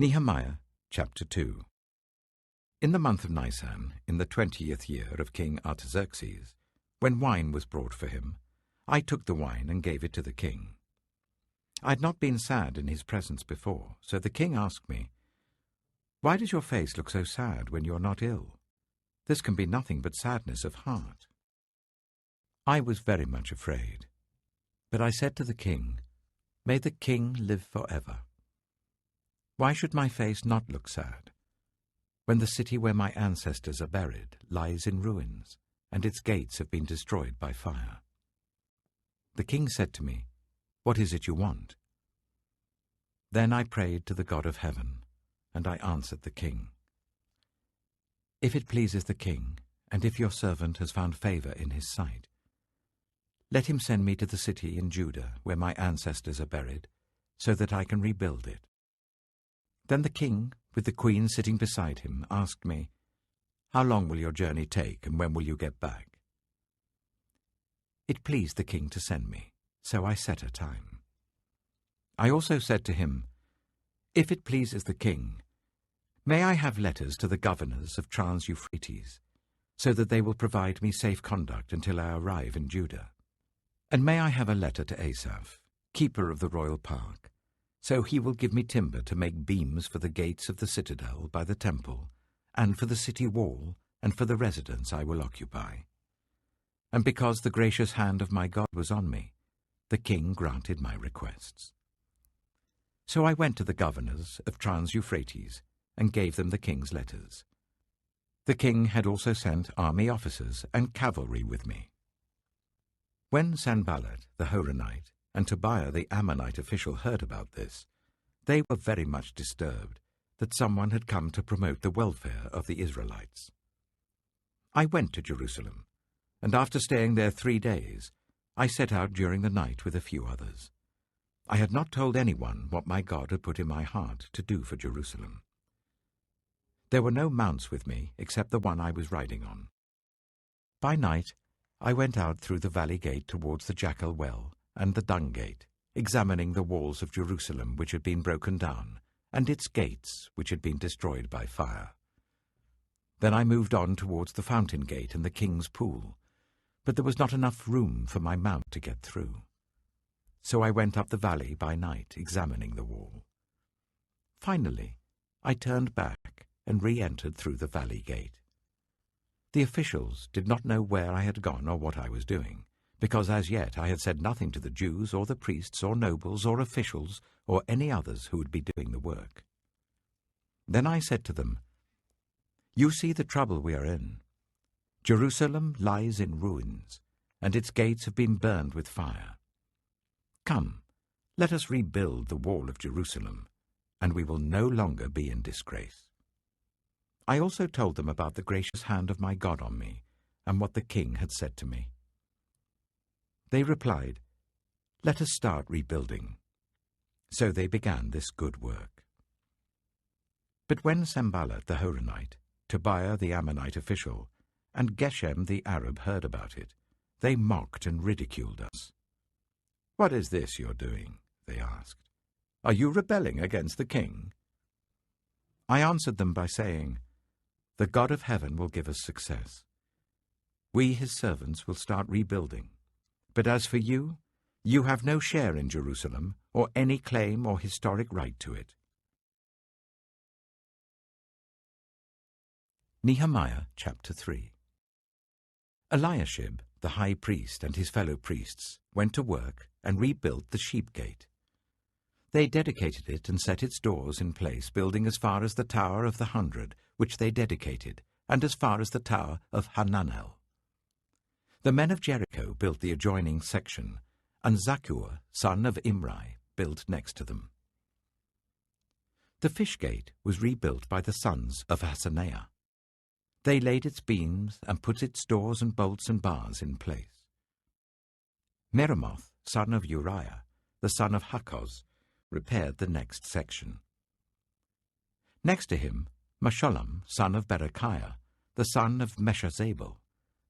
Nehemiah chapter 2. In the month of Nisan, in the 20th year of King Artaxerxes, when wine was brought for him, I took the wine and gave it to the king. I had not been sad in his presence before, so the king asked me, "Why does your face look so sad when you are not ill? This can be nothing but sadness of heart." I was very much afraid, but I said to the king, "May the king live forever. Why should my face not look sad, when the city where my ancestors are buried lies in ruins, and its gates have been destroyed by fire?" The king said to me, "What is it you want?" Then I prayed to the God of heaven, and I answered the king, "If it pleases the king, and if your servant has found favor in his sight, let him send me to the city in Judah where my ancestors are buried, so that I can rebuild it." Then the king, with the queen sitting beside him, asked me, "How long will your journey take, and when will you get back?" It pleased the king to send me, so I set a time. I also said to him, "If it pleases the king, may I have letters to the governors of Trans-Euphrates, so that they will provide me safe conduct until I arrive in Judah? And may I have a letter to Asaph, keeper of the royal park, so he will give me timber to make beams for the gates of the citadel by the temple, and for the city wall, and for the residence I will occupy." And because the gracious hand of my God was on me, the king granted my requests. So I went to the governors of Trans-Euphrates and gave them the king's letters. The king had also sent army officers and cavalry with me. When Sanballat the Horonite and Tobiah the Ammonite official heard about this, they were very much disturbed that someone had come to promote the welfare of the Israelites. I went to Jerusalem, and after staying there 3 days, I set out during the night with a few others. I had not told anyone what my God had put in my heart to do for Jerusalem. There were no mounts with me except the one I was riding on. By night, I went out through the valley gate towards the Jackal Well and the Dung Gate, examining the walls of Jerusalem which had been broken down, and its gates which had been destroyed by fire. Then I moved on towards the Fountain Gate and the King's Pool, but there was not enough room for my mount to get through. So I went up the valley by night, examining the wall. Finally, I turned back and re-entered through the valley gate. The officials did not know where I had gone or what I was doing, because as yet I had said nothing to the Jews or the priests or nobles or officials or any others who would be doing the work. Then I said to them, "You see the trouble we are in. Jerusalem lies in ruins, and its gates have been burned with fire. Come, let us rebuild the wall of Jerusalem, and we will no longer be in disgrace." I also told them about the gracious hand of my God on me, and what the king had said to me. They replied, "Let us start rebuilding." So they began this good work. But when Sanballat the Horonite, Tobiah the Ammonite official, and Geshem the Arab heard about it, they mocked and ridiculed us. "What is this you're doing?" they asked. "Are you rebelling against the king?" I answered them by saying, "The God of heaven will give us success. We, his servants, will start rebuilding. But as for you, you have no share in Jerusalem, or any claim or historic right to it." Nehemiah chapter 3. Eliashib, the high priest, and his fellow priests went to work and rebuilt the sheep gate. They dedicated it and set its doors in place, building as far as the Tower of the 100, which they dedicated, and as far as the Tower of Hananel. The men of Jericho built the adjoining section, and Zakkur, son of Imri, built next to them. The fish gate was rebuilt by the sons of Hassenaah. They laid its beams and put its doors and bolts and bars in place. Meremoth, son of Uriah, the son of Hakkoz, repaired the next section. Next to him, Meshullam, son of Berechiah, the son of Meshezabel,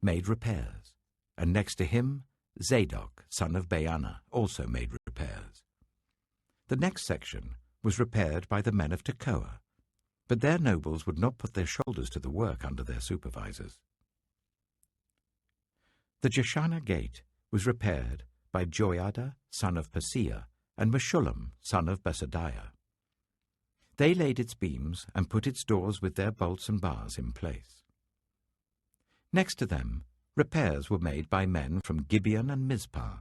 made repairs, and next to him, Zadok, son of Baana, also made repairs. The next section was repaired by the men of Tekoa, but their nobles would not put their shoulders to the work under their supervisors. The Jeshanah gate was repaired by Joiada, son of Paseah, and Meshullam, son of Besadiah. They laid its beams and put its doors with their bolts and bars in place. Next to them, repairs were made by men from Gibeon and Mizpah,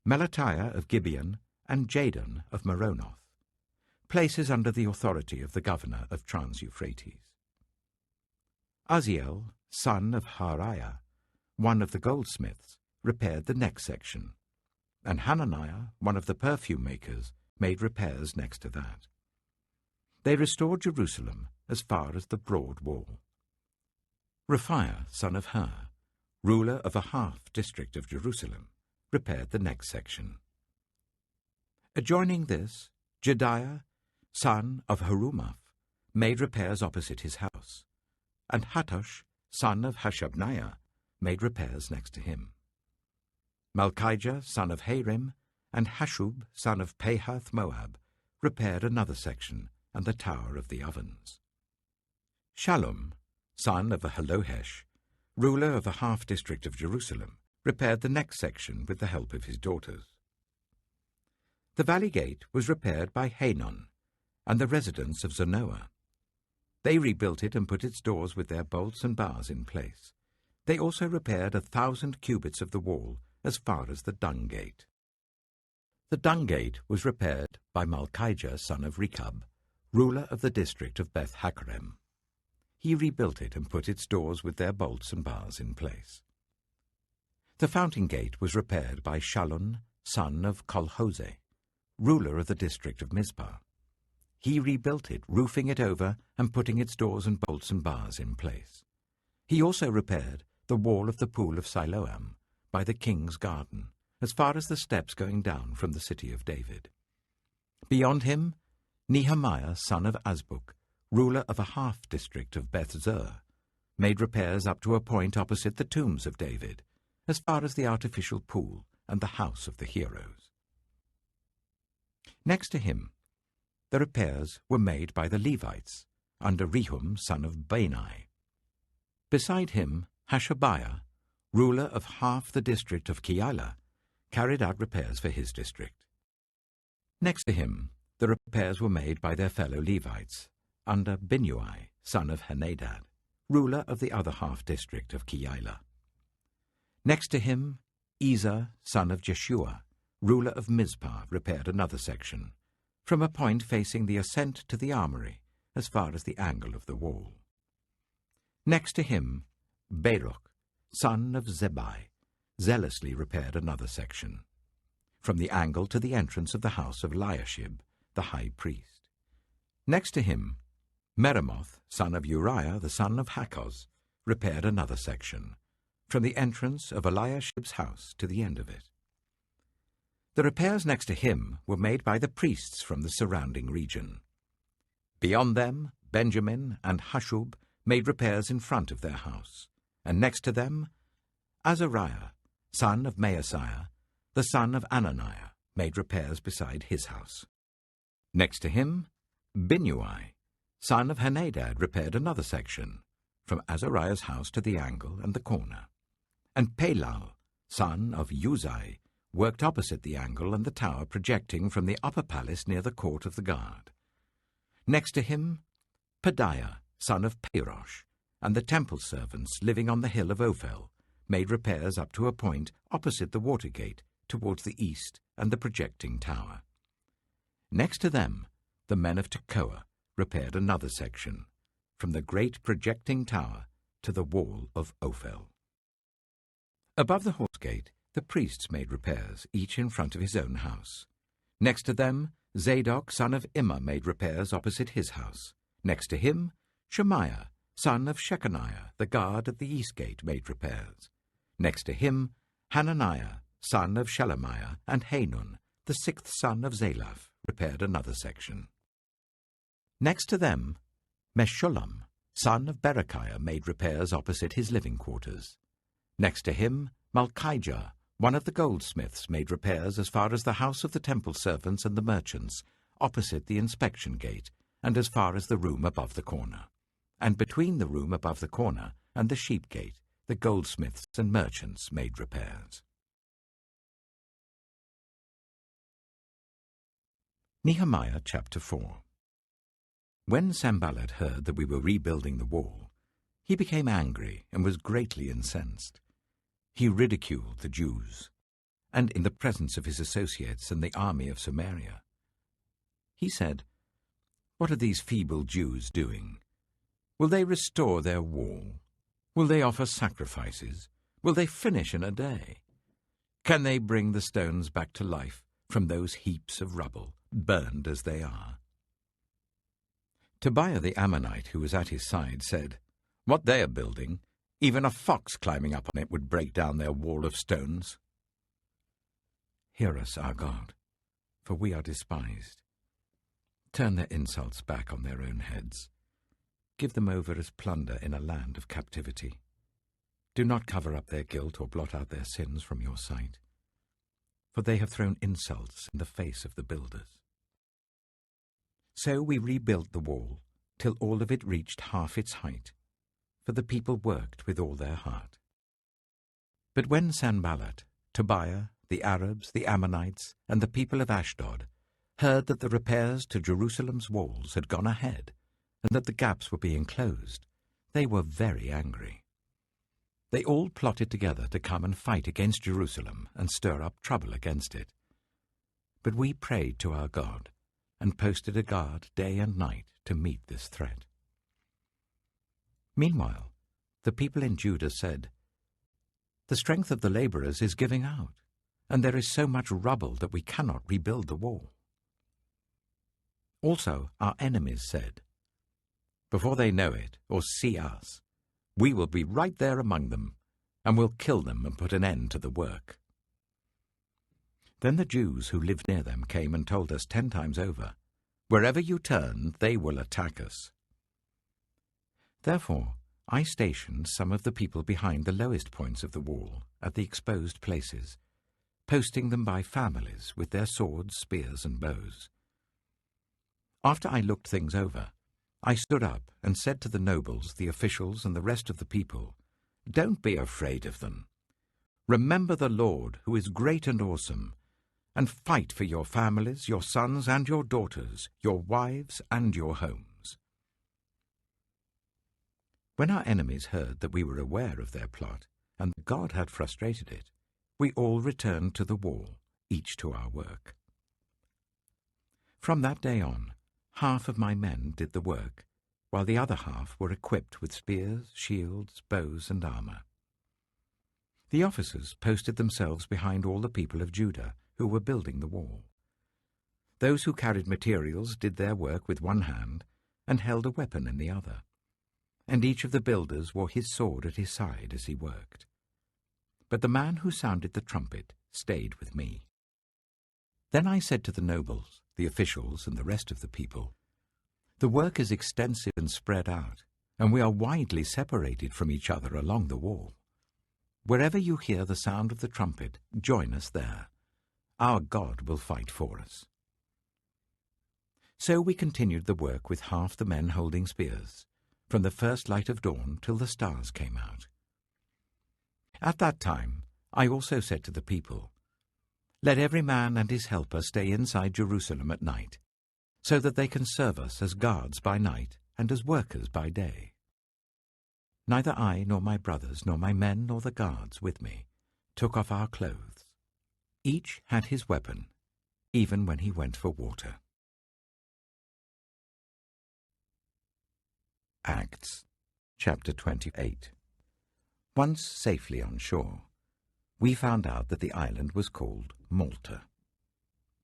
Melatiah of Gibeon and Jadon of Meronoth, places under the authority of the governor of Trans-Euphrates. Uzziel, son of Hariah, one of the goldsmiths, repaired the next section, and Hananiah, one of the perfume makers, made repairs next to that. They restored Jerusalem as far as the broad wall. Raphiah, son of Hur, ruler of a half-district of Jerusalem, repaired the next section. Adjoining this, Jediah, son of Harumaph, made repairs opposite his house, and Hattush, son of Hashabniah, made repairs next to him. Malchijah, son of Harim, and Hashub, son of Pahath-Moab, repaired another section and the Tower of the Ovens. Shallum, son of Halohesh, ruler of a half-district of Jerusalem, repaired the next section with the help of his daughters. The valley gate was repaired by Hanon and the residents of Zanoah. They rebuilt it and put its doors with their bolts and bars in place. They also repaired 1,000 cubits of the wall as far as the Dung Gate. The Dung Gate was repaired by Malchijah, son of Rechab, ruler of the district of Beth-Hakerem. He rebuilt it and put its doors with their bolts and bars in place. The Fountain Gate was repaired by Shallun, son of Colhose, ruler of the district of Mizpah. He rebuilt it, roofing it over and putting its doors and bolts and bars in place. He also repaired the wall of the pool of Siloam by the king's garden, as far as the steps going down from the city of David. Beyond him, Nehemiah, son of Azbuk, ruler of a half-district of Beth-Zur, made repairs up to a point opposite the tombs of David, as far as the artificial pool and the house of the heroes. Next to him, the repairs were made by the Levites, under Rehum, son of Bani. Beside him, Hashabiah, ruler of half the district of Keilah, carried out repairs for his district. Next to him, the repairs were made by their fellow Levites, under Binnui, son of Henadad, ruler of the other half-district of Keilah. Next to him, Ezer, son of Jeshua, ruler of Mizpah, repaired another section, from a point facing the ascent to the armory, as far as the angle of the wall. Next to him, Baruch, son of Zebai, zealously repaired another section, from the angle to the entrance of the house of Eliashib, the high priest. Next to him, Meremoth, son of Uriah, the son of Hakkoz, repaired another section, from the entrance of Eliashib's house to the end of it. The repairs next to him were made by the priests from the surrounding region. Beyond them, Benjamin and Hashub made repairs in front of their house, and next to them, Azariah, son of Maaseiah, the son of Ananiah, made repairs beside his house. Next to him, Binnui, son of Henadad, repaired another section, from Azariah's house to the angle and the corner, and Palal, son of Uzai, worked opposite the angle and the tower projecting from the upper palace near the court of the guard. Next to him, Pedaiah, son of Parosh, and the temple servants living on the hill of Ophel, made repairs up to a point opposite the water gate towards the east and the projecting tower. Next to them, the men of Tekoa repaired another section, from the great projecting tower to the wall of Ophel. Above the horse gate, the priests made repairs, each in front of his own house. Next to them, Zadok, son of Immer, made repairs opposite his house. Next to him, Shemaiah, son of Shechaniah, the guard at the east gate, made repairs. Next to him, Hananiah, son of Shelemiah, and Hanun, the sixth son of Zalaph, repaired another section. Next to them, Meshullam, son of Berechiah, made repairs opposite his living quarters. Next to him, Malchijah, one of the goldsmiths, made repairs as far as the house of the temple servants and the merchants, opposite the inspection gate and as far as the room above the corner. And between the room above the corner and the sheep gate, the goldsmiths and merchants made repairs. Nehemiah chapter 4. When Sanballat heard that we were rebuilding the wall, he became angry and was greatly incensed. He ridiculed the Jews, and in the presence of his associates and the army of Samaria. He said, "What are these feeble Jews doing? Will they restore their wall? Will they offer sacrifices? Will they finish in a day? Can they bring the stones back to life from those heaps of rubble, burned as they are?" Tobiah the Ammonite, who was at his side, said, "What they are building, even a fox climbing up on it would break down their wall of stones." Hear us, our God, for we are despised. Turn their insults back on their own heads. Give them over as plunder in a land of captivity. Do not cover up their guilt or blot out their sins from your sight, for they have thrown insults in the face of the builders. So we rebuilt the wall till all of it reached half its height, for the people worked with all their heart. But when Sanballat, Tobiah, the Arabs, the Ammonites, and the people of Ashdod heard that the repairs to Jerusalem's walls had gone ahead and that the gaps were being closed, they were very angry. They all plotted together to come and fight against Jerusalem and stir up trouble against it. But we prayed to our God and posted a guard day and night to meet this threat. Meanwhile, the people in Judah said, "The strength of the laborers is giving out, and there is so much rubble that we cannot rebuild the wall." Also our enemies said, "Before they know it or see us, we will be right there among them, and will kill them and put an end to the work." Then the Jews who lived near them came and told us 10 times over, "Wherever you turn, they will attack us." Therefore I stationed some of the people behind the lowest points of the wall at the exposed places, posting them by families with their swords, spears, and bows. After I looked things over, I stood up and said to the nobles, the officials, and the rest of the people, "Don't be afraid of them. Remember the Lord, who is great and awesome, and fight for your families, your sons and your daughters, your wives and your homes." When our enemies heard that we were aware of their plot, and that God had frustrated it, we all returned to the wall, each to our work. From that day on, half of my men did the work, while the other half were equipped with spears, shields, bows, and armor. The officers posted themselves behind all the people of Judah who were building the wall. Those who carried materials did their work with one hand and held a weapon in the other, and each of the builders wore his sword at his side as he worked. But the man who sounded the trumpet stayed with me. Then I said to the nobles, the officials, and the rest of the people, "The work is extensive and spread out, and we are widely separated from each other along the wall. Wherever you hear the sound of the trumpet, join us there. Our God will fight for us." So we continued the work with half the men holding spears, from the first light of dawn till the stars came out. At that time I also said to the people, "Let every man and his helper stay inside Jerusalem at night, so that they can serve us as guards by night and as workers by day." Neither I nor my brothers nor my men nor the guards with me took off our clothes. Each had his weapon, even when he went for water. Acts chapter 28. Once safely on shore, we found out that the island was called Malta.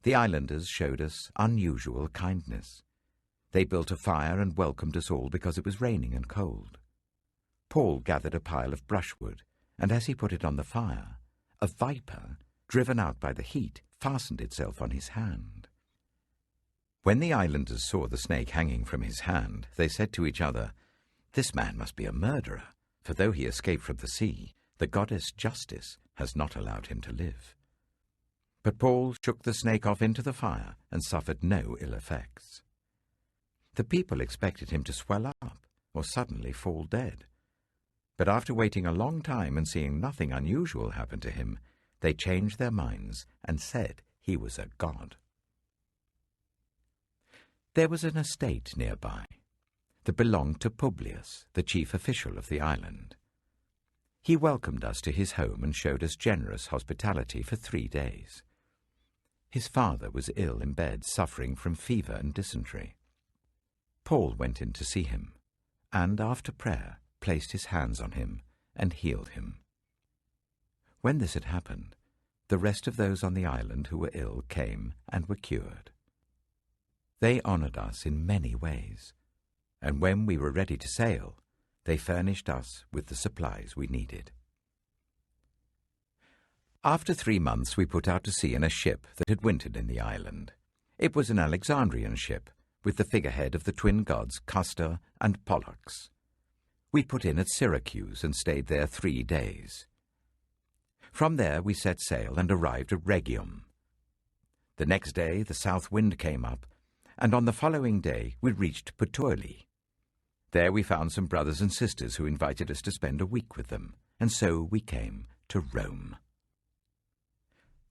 The islanders showed us unusual kindness. They built a fire and welcomed us all because it was raining and cold. Paul gathered a pile of brushwood, and as he put it on the fire, a viper, driven out by the heat, fastened itself on his hand. When the islanders saw the snake hanging from his hand, they said to each other, "This man must be a murderer, for though he escaped from the sea, the goddess Justice has not allowed him to live." But Paul shook the snake off into the fire and suffered no ill effects. The people expected him to swell up or suddenly fall dead. But after waiting a long time and seeing nothing unusual happen to him, they changed their minds and said he was a god. There was an estate nearby that belonged to Publius, the chief official of the island. He welcomed us to his home and showed us generous hospitality for 3 days. His father was ill in bed, suffering from fever and dysentery. Paul went in to see him, and after prayer placed his hands on him and healed him. When this had happened, the rest of those on the island who were ill came and were cured. They honored us in many ways, and when we were ready to sail, they furnished us with the supplies we needed. After 3 months, we put out to sea in a ship that had wintered in the island. It was an Alexandrian ship, with the figurehead of the twin gods Castor and Pollux. We put in at Syracuse and stayed there 3 days. From there we set sail and arrived at Rhegium. The next day the south wind came up, and on the following day we reached Puteoli. There we found some brothers and sisters who invited us to spend a week with them, and so we came to Rome.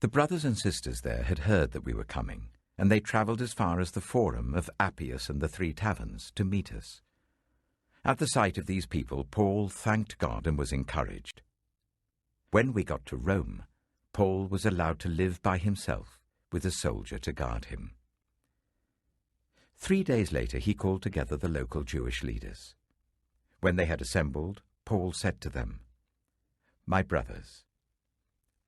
The brothers and sisters there had heard that we were coming, and they travelled as far as the Forum of Appius and the 3 Taverns to meet us. At the sight of these people, Paul thanked God and was encouraged. When we got to Rome, Paul was allowed to live by himself with a soldier to guard him. 3 days later he called together the local Jewish leaders. When they had assembled, Paul said to them, "My brothers,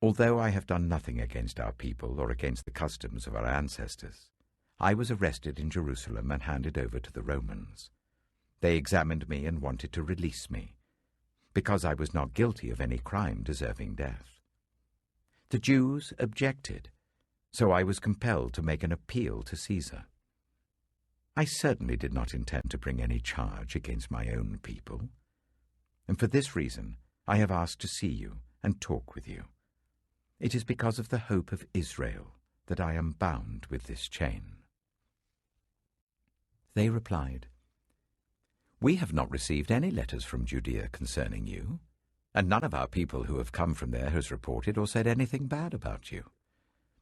although I have done nothing against our people or against the customs of our ancestors, I was arrested in Jerusalem and handed over to the Romans. They examined me and wanted to release me, because I was not guilty of any crime deserving death. The Jews objected, so I was compelled to make an appeal to Caesar. I certainly did not intend to bring any charge against my own people, and for this reason I have asked to see you and talk with you. It is because of the hope of Israel that I am bound with this chain." They replied, "We have not received any letters from Judea concerning you, and none of our people who have come from there has reported or said anything bad about you.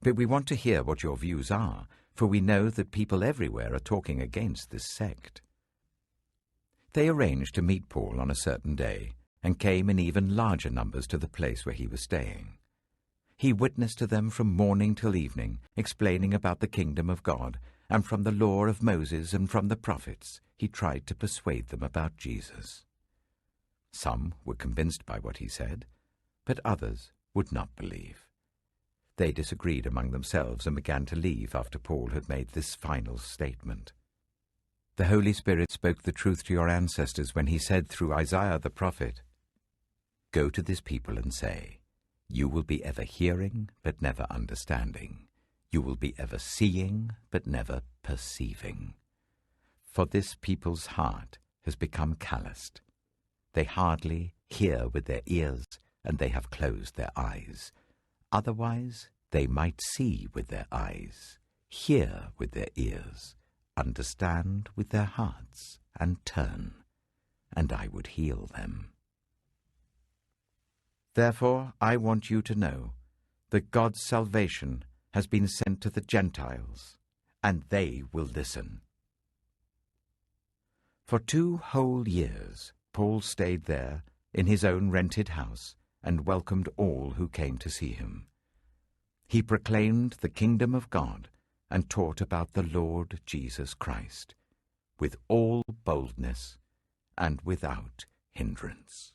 But we want to hear what your views are, for we know that people everywhere are talking against this sect." They arranged to meet Paul on a certain day, and came in even larger numbers to the place where he was staying. He witnessed to them from morning till evening, explaining about the kingdom of God, and from the law of Moses and from the prophets, he tried to persuade them about Jesus. Some were convinced by what he said, but others would not believe. They disagreed among themselves and began to leave after Paul had made this final statement. "The Holy Spirit spoke the truth to your ancestors when he said through Isaiah the prophet, 'Go to this people and say, you will be ever hearing but never understanding. You will be ever seeing but never perceiving. For this people's heart has become calloused. They hardly hear with their ears, and they have closed their eyes. Otherwise they might see with their eyes, hear with their ears, understand with their hearts, and turn, and I would heal them.' Therefore I want you to know that God's salvation has been sent to the Gentiles, and they will listen." For 2 whole years Paul stayed there in his own rented house and welcomed all who came to see him. He proclaimed the kingdom of God and taught about the Lord Jesus Christ with all boldness and without hindrance.